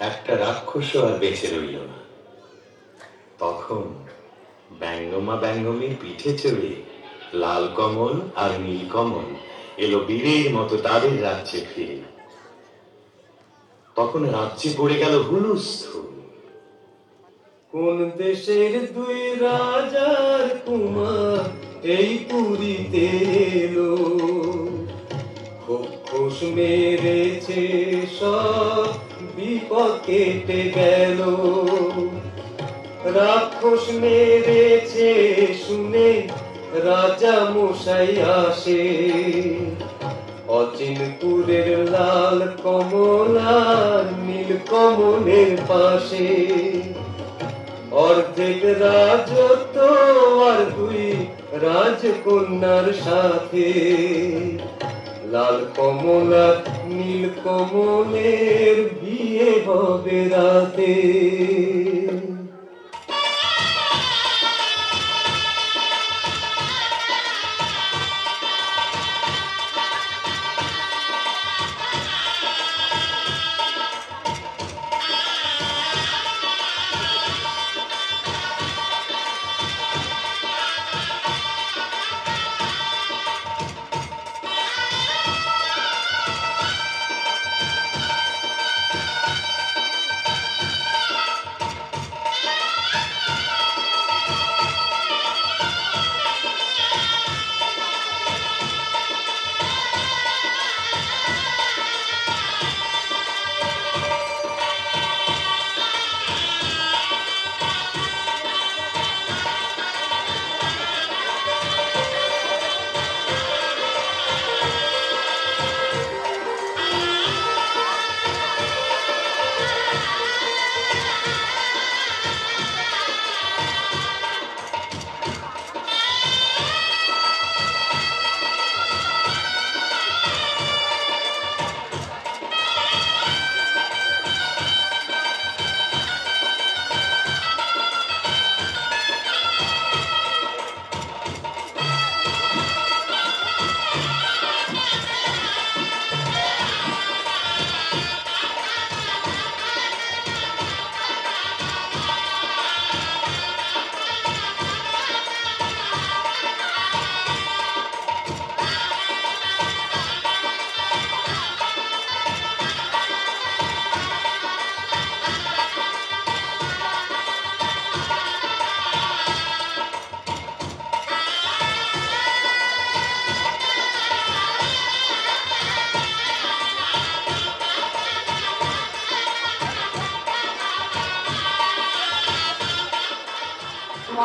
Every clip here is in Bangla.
একটা রাক্ষসও আর বেঁচে রইল না। তখন ব্যঙ্গমা ব্যঙ্গমীর পিঠে চড়ে লাল কমল আর নীল কমল এলো বীরের মতো তাদের রাজ্যে ফিরে। তখন রাজ্যে পড়ে গেল হুলস্থুল। কোন দেশের দুই রাজার কুমার এই পুরীতে এলো, খোস মেরেছে সব বিপদ কেটে গেল। রাক্ষস মেরেছে শুনে রাজা মশাই আসে, অচিনপুরের লাল কমলার নীল কমলের পাশে। অর্ধেক রাজত্ব আর দুই রাজকন্যার সাথে, লাল কমলার নীল কমলের বিয়ে হবে রাতে।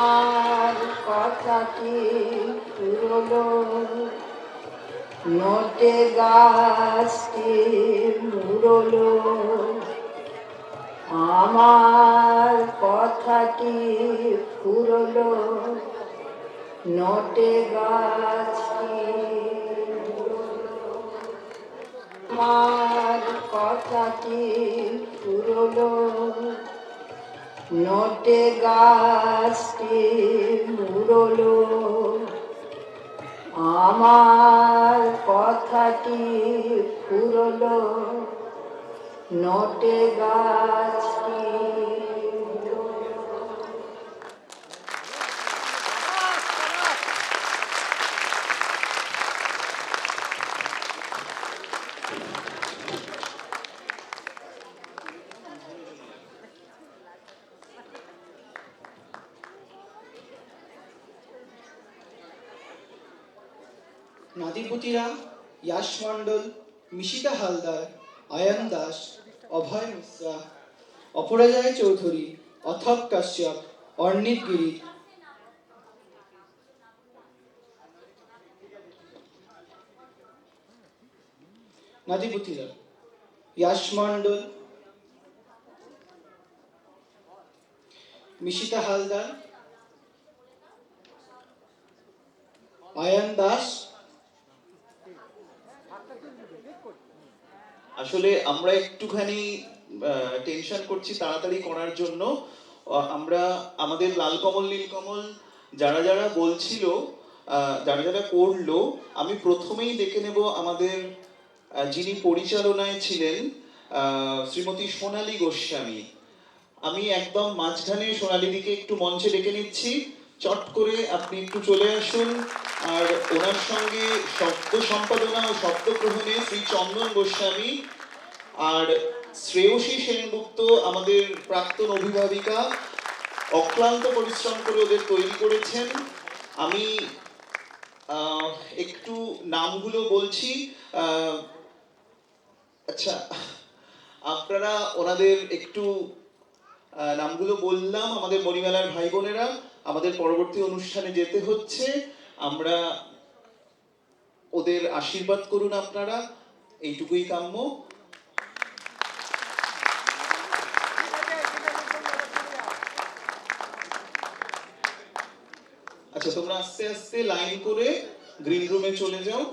আমার কথাটি পুরলো, নোটে গাছটি মুড়লো। আমার কথাটি ফুরলো, নোটে গাছটি। আমার কথাটি ফুরলো, নোটে গাছটি মুড়লো। আমার কথাটি ফুরলো, নোটে গাছটি। নাদিপুতিরা, ইয়াশ মণ্ডল, মিশিতা হালদার, আয়ান দাস, অভয় মিশ্রা, অপরাজয় চৌধুরী, অথপ কাশ্যপ, অর্ণিত গিরি। নাদিপুতিরা, ইয়াশ মণ্ডল, মিশিতা হালদার, আয়ান দাস। আসলে আমরা একটুখানি টেনশন করছি তাড়াতাড়ি করার জন্য। আমরা আমাদের লাল কমল নীল কমল যারা যারা বলছিল, যারা যারা করলো, আমি প্রথমেই দেখে নেব আমাদের যিনি পরিচালনায় ছিলেন শ্রীমতী সোনালী গোস্বামী। আমি একদম মাঝখানে সোনালীদিকে একটু মঞ্চে ডেকে নিচ্ছি, চট করে আপনি একটু চলে আসুন। আর ওনার সঙ্গে শব্দ সম্পাদনা ও শব্দ গ্রহণে শ্রী চন্দন গোস্বামী আর শ্রেয়সী সেনগুপ্ত, আমাদের প্রাক্তন অভিভাবিকা, অক্লান্ত পরিশ্রম করে ওদের তৈরি করেছেন। আমি একটু নামগুলো বলছি। আচ্ছা, আপনারা ওনাদের একটু নামগুলো বললাম। আমাদের মণিমেলার ভাই বোনেরা, আমাদের পরবর্তী অনুষ্ঠানে যেতে হচ্ছে, আমরা ওদের আশীর্বাদ করুন আপনারা, এইটুকুই কাম্য। আচ্ছা, তোমরা আস্তে আস্তে লাইন করে গ্রিন রুমে চলে যাও।